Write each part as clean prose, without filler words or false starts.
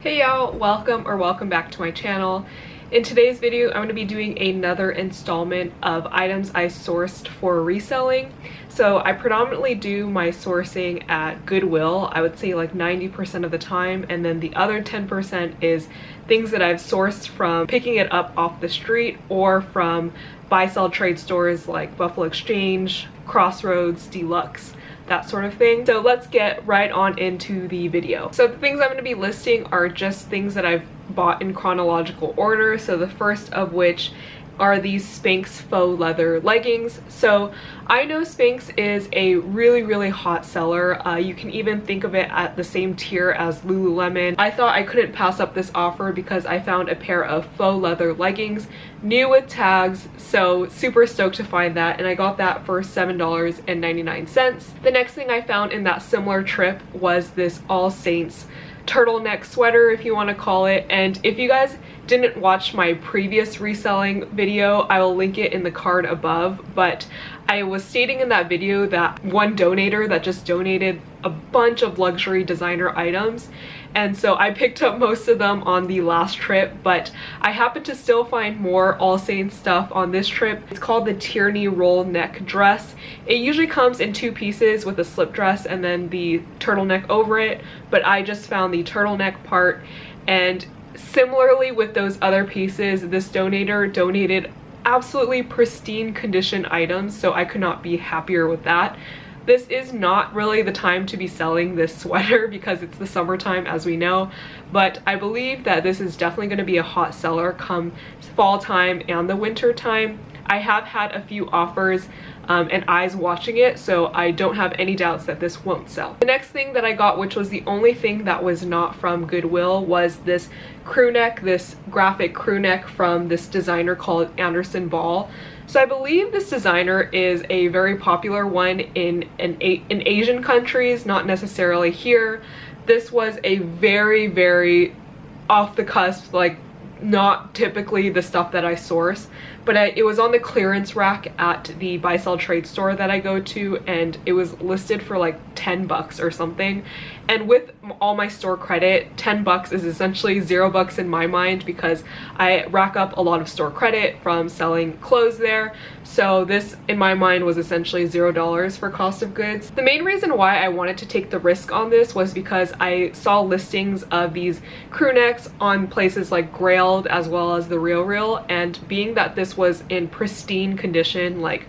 Hey y'all, welcome back to my channel. In today's video, I'm going to be doing another installment of items I sourced for reselling. So I predominantly do my sourcing at Goodwill, I would say like 90% of the time, and then the other 10% is things that I've sourced from picking it up off the street or from buy-sell trade stores like Buffalo Exchange, Crossroads, Deluxe, that sort of thing. So let's get right on into the video. So the things I'm going to be listing are just things that I've bought in chronological order. So the first of which are these Spanx faux leather leggings. So I know Spanx is a really hot seller. You can even think of it at the same tier as Lululemon. I thought I couldn't pass up this offer because I found a pair of faux leather leggings, new with tags, so super stoked to find that, and I got that for $7.99. The next thing I found in that similar trip was this All Saints turtleneck sweater, if you want to call it. And if you guys didn't watch my previous reselling video, I will link it in the card above, but I was stating in that video that one donator that just donated a bunch of luxury designer items, and so I picked up most of them on the last trip, but I happened to still find more All Saints stuff on this trip. It's called the Tierney roll neck dress. It usually comes in two pieces with a slip dress and then the turtleneck over it, but I just found the turtleneck part, and similarly with those other pieces, this donator donated absolutely pristine condition items, so I could not be happier with that. This is not really the time to be selling this sweater because it's the summertime, as we know, but I believe that this is definitely going to be a hot seller come fall time and the winter time. I have had a few offers and eyes watching it, so I don't have any doubts that this won't sell. The next thing that I got, which was the only thing that was not from Goodwill, was this crew neck, this graphic crew neck from this designer called Anderson Ball. So I believe this designer is a very popular one in Asian countries, not necessarily here. This was a very off the cusp, like not typically the stuff that I source, but it was on the clearance rack at the buy-sell trade store that I go to, and it was listed for like 10 bucks or something. And with all my store credit, 10 bucks is essentially $0 in my mind because I rack up a lot of store credit from selling clothes there. So this in my mind was essentially $0 for cost of goods. The main reason why I wanted to take the risk on this was because I saw listings of these crew necks on places like Grailed as well as the RealReal, and being that this was in pristine condition, like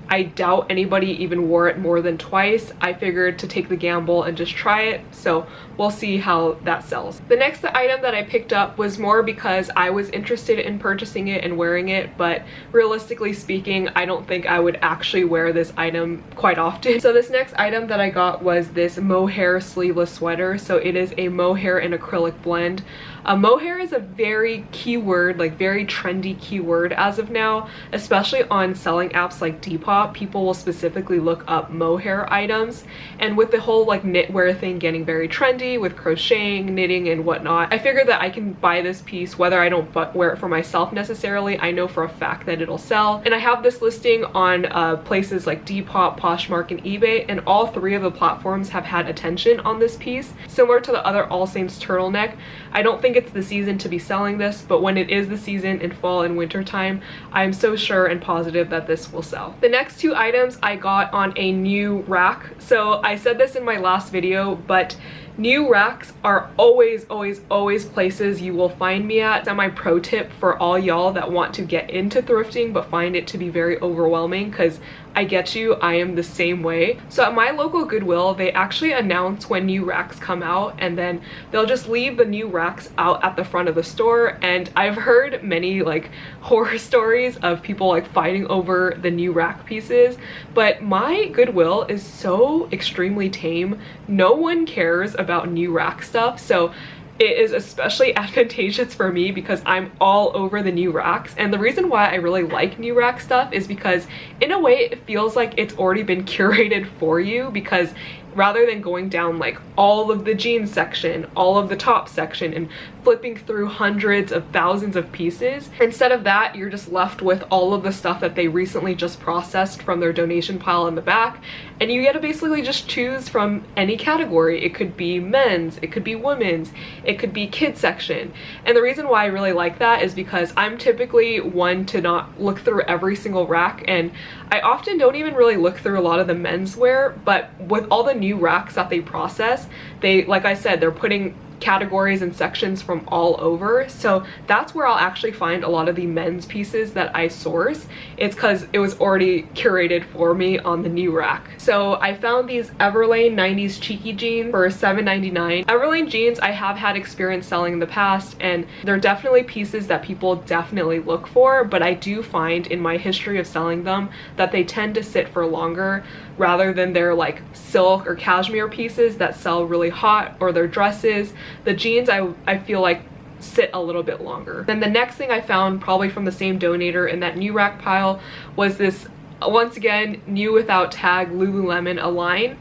I doubt anybody even wore it more than twice, I figured to take the gamble and just try it, so we'll see how that sells. The next item that I picked up was more because I was interested in purchasing it and wearing it, but realistically speaking, I don't think I would actually wear this item quite often. So this next item that I got was this mohair sleeveless sweater. So it is a mohair and acrylic blend. Mohair is a very keyword, like very trendy keyword as of now, especially on selling apps like Depop. People will specifically look up mohair items, and with the whole like knitwear thing getting very trendy with crocheting, knitting, and whatnot, I figured that I can buy this piece whether I don't wear it for myself necessarily. I know for a fact that it'll sell, and I have this listing on places like Depop, Poshmark, and eBay, and all three of the platforms have had attention on this piece. Similar to the other All Saints turtleneck, I don't think it's the season to be selling this, but when it is the season in fall and winter time, I'm so sure and positive that this will sell. The next two items I got on a new rack. So I said this in my last video, but new racks are always places you will find me at. That's my pro tip for all y'all that want to get into thrifting but find it to be very overwhelming, because I get you, I am the same way. So at my local Goodwill, they actually announce when new racks come out, and then they'll just leave the new racks out at the front of the store, and I've heard many like horror stories of people like fighting over the new rack pieces, but my Goodwill is so extremely tame. No one cares about new rack stuff, so it is especially advantageous for me because I'm all over the new racks. And the reason why I really like new rack stuff is because in a way it feels like it's already been curated for you, because rather than going down like all of the jeans section, all of the top section, and flipping through hundreds of thousands of pieces, instead of that, you're just left with all of the stuff that they recently just processed from their donation pile in the back, and you get to basically just choose from any category. It could be men's, it could be women's, it could be kids section. And the reason why I really like that is because I'm typically one to not look through every single rack, and I often don't even really look through a lot of the menswear, but with all the new racks that they process, like I said, they're putting categories and sections from all over, so that's where I'll actually find a lot of the men's pieces that I source. It's because it was already curated for me on the new rack. So I found these Everlane 90s cheeky jeans for $7.99. Everlane jeans I have had experience selling in the past, and they're definitely pieces that people definitely look for, but I do find in my history of selling them that they tend to sit for longer rather than their like silk or cashmere pieces that sell really hot, or their dresses. The jeans I feel like sit a little bit longer. Then the next thing I found, probably from the same donator in that new rack pile, was this, once again, new without tag Lululemon Align.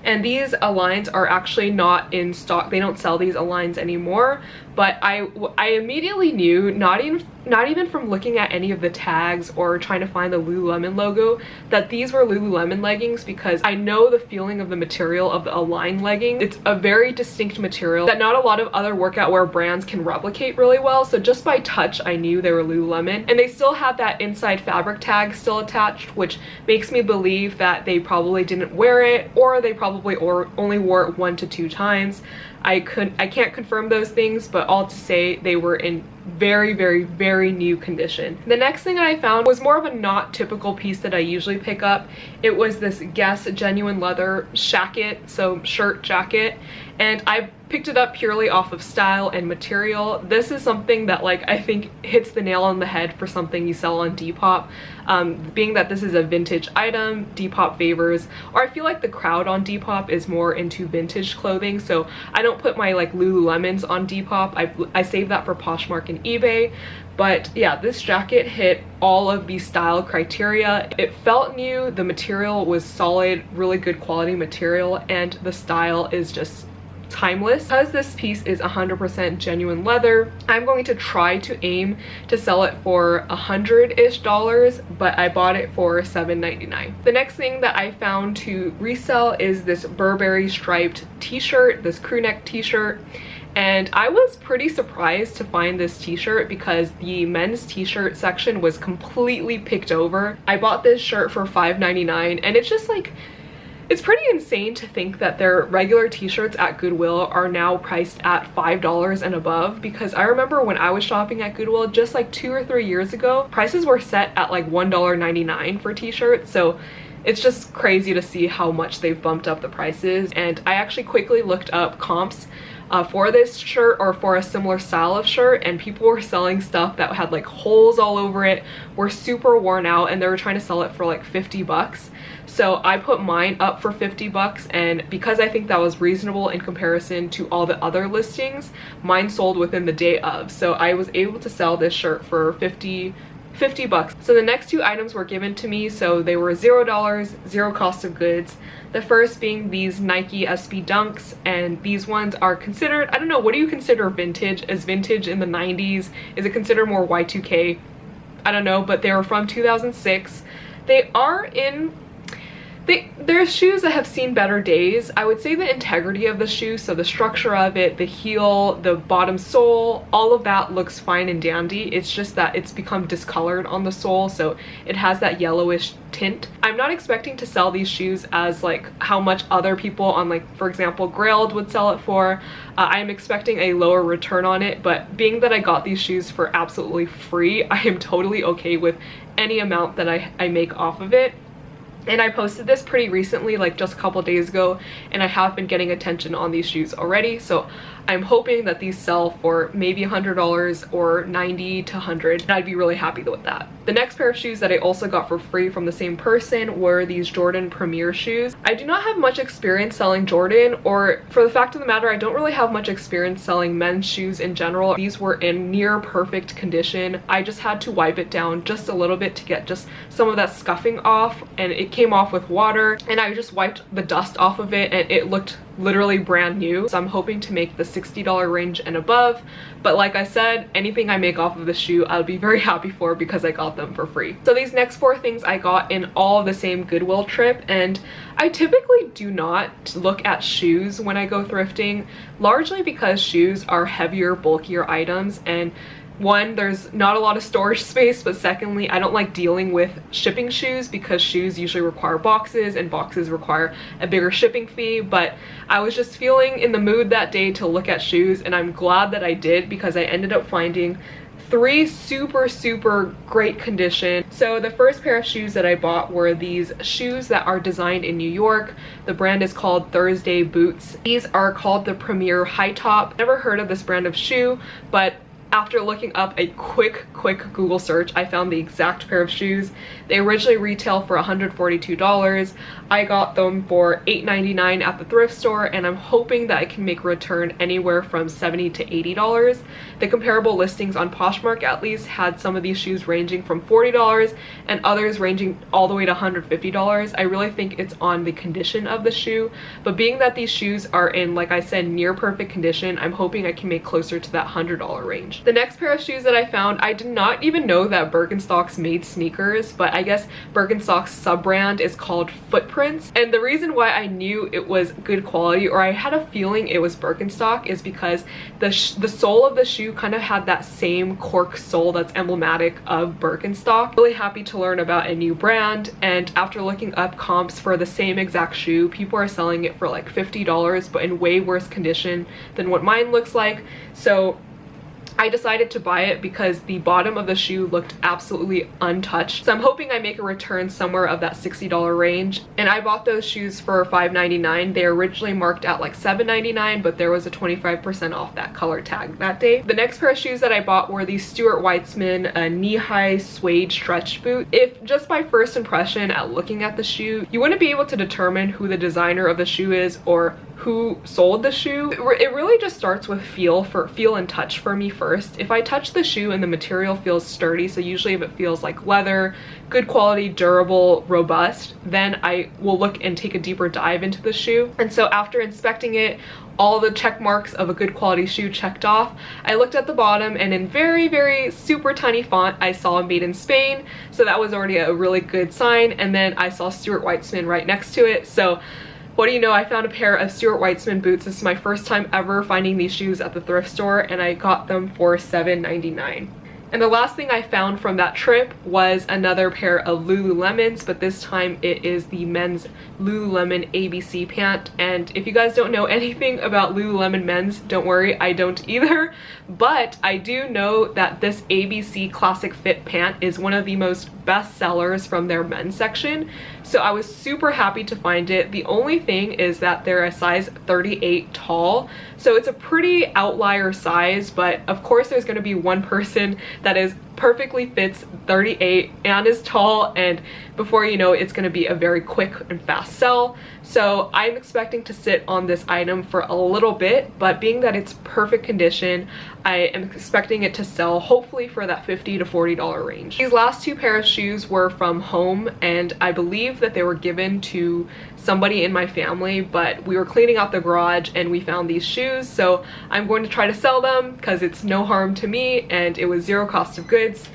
And these Aligns are actually not in stock. They don't sell these Aligns anymore, but I immediately knew, not even from looking at any of the tags or trying to find the Lululemon logo, that these were Lululemon leggings, because I know the feeling of the material of the Align legging. It's a very distinct material that not a lot of other workout wear brands can replicate really well, so just by touch I knew they were Lululemon. And they still have that inside fabric tag still attached, which makes me believe that they probably didn't wear it, or they probably only wore it 1 to 2 times. I can't confirm those things, but all to say they were in very, very, very new condition. The next thing I found was more of a not typical piece that I usually pick up. It was this Guess genuine leather shacket, so shirt jacket, and I picked it up purely off of style and material. This is something that like I think hits the nail on the head for something you sell on Depop. Being that this is a vintage item, Depop favors, or I feel like the crowd on Depop is more into vintage clothing, so I don't put my like Lululemons on Depop. I save that for Poshmark and eBay. But yeah, this jacket hit all of the style criteria. It felt new, the material was solid, really good quality material, and the style is just timeless. Because this piece is 100% genuine leather, I'm going to try to aim to sell it for $100-ish, but I bought it for $7.99. The next thing that I found to resell is this Burberry striped t-shirt, this crew neck t-shirt. And I was pretty surprised to find this t-shirt because the men's t-shirt section was completely picked over. I bought this shirt for $5.99, and it's just like, it's pretty insane to think that their regular t-shirts at Goodwill are now priced at $5 and above, because I remember when I was shopping at Goodwill just like 2 or 3 years ago, prices were set at like $1.99 for t-shirts. So it's just crazy to see how much they've bumped up the prices. And I actually quickly looked up comps for this shirt or for a similar style of shirt, and people were selling stuff that had like holes all over it, were super worn out, and they were trying to sell it for like 50 bucks. So I put mine up for 50 bucks, and because I think that was reasonable in comparison to all the other listings, mine sold within the day of. So I was able to sell this shirt for 50 bucks. So the next 2 items were given to me, so they were $0, zero cost of goods. The first being these Nike SB Dunks, and these ones are considered, I don't know, what do you consider vintage? Is vintage in the 90s? Is it considered more Y2K? I don't know, but they were from 2006. They are in, there's shoes that have seen better days. I would say the integrity of the shoe, so the structure of it, the heel, the bottom sole, all of that looks fine and dandy. It's just that it's become discolored on the sole, so it has that yellowish tint. I'm not expecting to sell these shoes as like how much other people on, like, for example, Grailed would sell it for. I'm expecting a lower return on it, but being that I got these shoes for absolutely free, I am totally okay with any amount that I make off of it. And I posted this pretty recently, like just a couple days ago, and I have been getting attention on these shoes already, so I'm hoping that these sell for maybe $100 or $90 to $100, and I'd be really happy with that. The next pair of shoes that I also got for free from the same person were these Jordan Premier shoes. I do not have much experience selling Jordan, or for the fact of the matter, I don't really have much experience selling men's shoes in general. These were in near perfect condition. I just had to wipe it down just a little bit to get just some of that scuffing off, and it came off with water, and I just wiped the dust off of it and it looked literally brand new. So I'm hoping to make the $60 range and above, but like I said, anything I make off of the shoe I'll be very happy for because I got them for free. So these next 4 things I got in all the same Goodwill Trip, and I typically do not look at shoes when I go thrifting, largely because shoes are heavier, bulkier items, and one, there's not a lot of storage space, but secondly, I don't like dealing with shipping shoes because shoes usually require boxes and boxes require a bigger shipping fee. But I was just feeling in the mood that day to look at shoes, and I'm glad that I did because I ended up finding 3 super great condition. So the first pair of shoes that I bought were these shoes that are designed in New York. The brand is called Thursday Boots. These are called the Premier High Top. Never heard of this brand of shoe, but after looking up a quick Google search, I found the exact pair of shoes. They originally retail for $142. I got them for $8.99 at the thrift store, and I'm hoping that I can make a return anywhere from $70 to $80. The comparable listings on Poshmark at least had some of these shoes ranging from $40 and others ranging all the way to $150. I really think it's on the condition of the shoe, but being that these shoes are in, like I said, near perfect condition, I'm hoping I can make closer to that $100 range. The next pair of shoes that I found, I did not even know that Birkenstocks made sneakers, but I guess Birkenstock's sub-brand is called Footprints. And the reason why I knew it was good quality, or I had a feeling it was Birkenstock, is because the sole of the shoe kind of had that same cork sole that's emblematic of Birkenstock. Really happy to learn about a new brand, and after looking up comps for the same exact shoe, people are selling it for like $50, but in way worse condition than what mine looks like. So I decided to buy it because the bottom of the shoe looked absolutely untouched. So I'm hoping I make a return somewhere of that $60 range. And I bought those shoes for $5.99. They originally marked at like $7.99, but there was a 25% off that color tag that day. The next pair of shoes that I bought were these Stuart Weitzman knee-high suede stretch boot. If just by first impression at looking at the shoe, you wouldn't be able to determine who the designer of the shoe is or who sold the shoe. It really just starts with feel and touch for me first. If I touch the shoe and the material feels sturdy, so usually if it feels like leather, good quality, durable, robust, then I will look and take a deeper dive into the shoe. And so after inspecting it, all the check marks of a good quality shoe checked off, I looked at the bottom and in very super tiny font I saw made in Spain, so that was already a really good sign. And then I saw Stuart Weitzman right next to it. So what do you know, I found a pair of Stuart Weitzman boots. This is my first time ever finding these shoes at the thrift store, and I got them for $7.99. And the last thing I found from that trip was another pair of Lululemons, but this time it is the men's Lululemon ABC pant. And if you guys don't know anything about Lululemon men's, don't worry, I don't either. But I do know that this ABC Classic Fit pant is one of the most best sellers from their men's section. So I was super happy to find it. The only thing is that they're a size 38 tall. So it's a pretty outlier size, but of course there's going to be one person that is perfectly fits 38 and is tall, and before you know it's going to be a very quick and fast sell. So I'm expecting to sit on this item for a little bit, but being that it's perfect condition, I am expecting it to sell hopefully for that $50 to $40 range. These last 2 pair of shoes were from home, and I believe that they were given to somebody in my family, but we were cleaning out the garage and we found these shoes, so I'm going to try to sell them because it's no harm to me and it was zero cost of goods.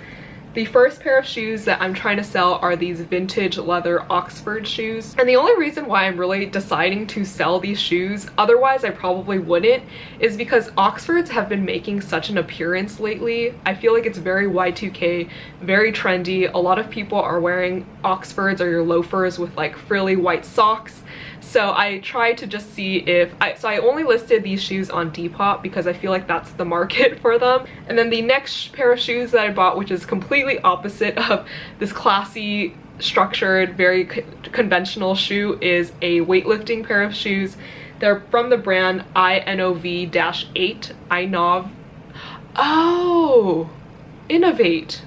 The first pair of shoes that I'm trying to sell are these vintage leather Oxford shoes. And the only reason why I'm really deciding to sell these shoes, otherwise I probably wouldn't, is because Oxfords have been making such an appearance lately. I feel like it's very Y2K, very trendy. A lot of people are wearing Oxfords or your loafers with like frilly white socks. So I tried to just see if I only listed these shoes on Depop because I feel like that's the market for them. And then the next pair of shoes that I bought, which is completely opposite of this classy, structured, very conventional shoe, is a weightlifting pair of shoes. They're from the brand INOV-8. INOV. Oh, Innovate.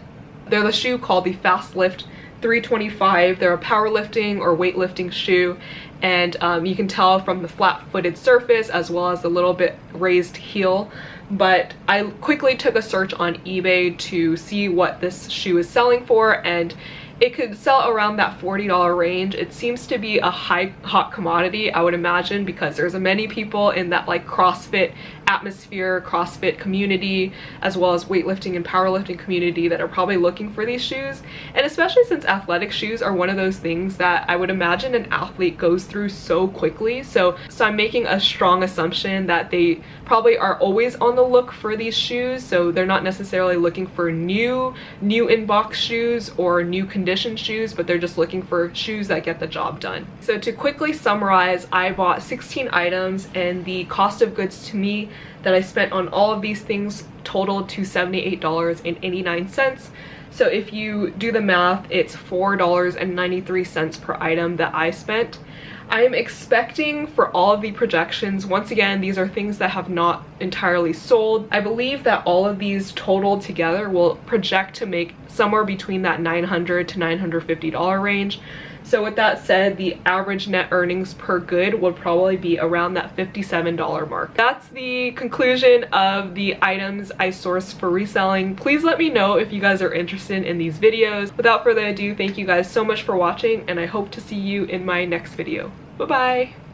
They're the shoe called the Fast Lift 325. They're a powerlifting or weightlifting shoe, and you can tell from the flat-footed surface as well as the little bit raised heel. But I quickly took a search on eBay to see what this shoe is selling for, and it could sell around that $40 range. It seems to be a hot commodity, I would imagine, because there's many people in that like CrossFit atmosphere, CrossFit community, as well as weightlifting and powerlifting community that are probably looking for these shoes. And especially since athletic shoes are one of those things that I would imagine an athlete goes through so quickly. So I'm making a strong assumption that they probably are always on the look for these shoes. So they're not necessarily looking for new in-box shoes or new condition shoes, but they're just looking for shoes that get the job done. So to quickly summarize, I bought 16 items, and the cost of goods to me that I spent on all of these things totaled to $78.89. So if you do the math, it's $4.93 per item that I spent. I am expecting for all of the projections, once again, these are things that have not entirely sold. I believe that all of these totaled together will project to make somewhere between that $900 to $950 range. So with that said, the average net earnings per good will probably be around that $57 mark. That's the conclusion of the items I sourced for reselling. Please let me know if you guys are interested in these videos. Without further ado, thank you guys so much for watching, and I hope to see you in my next video. Bye-bye!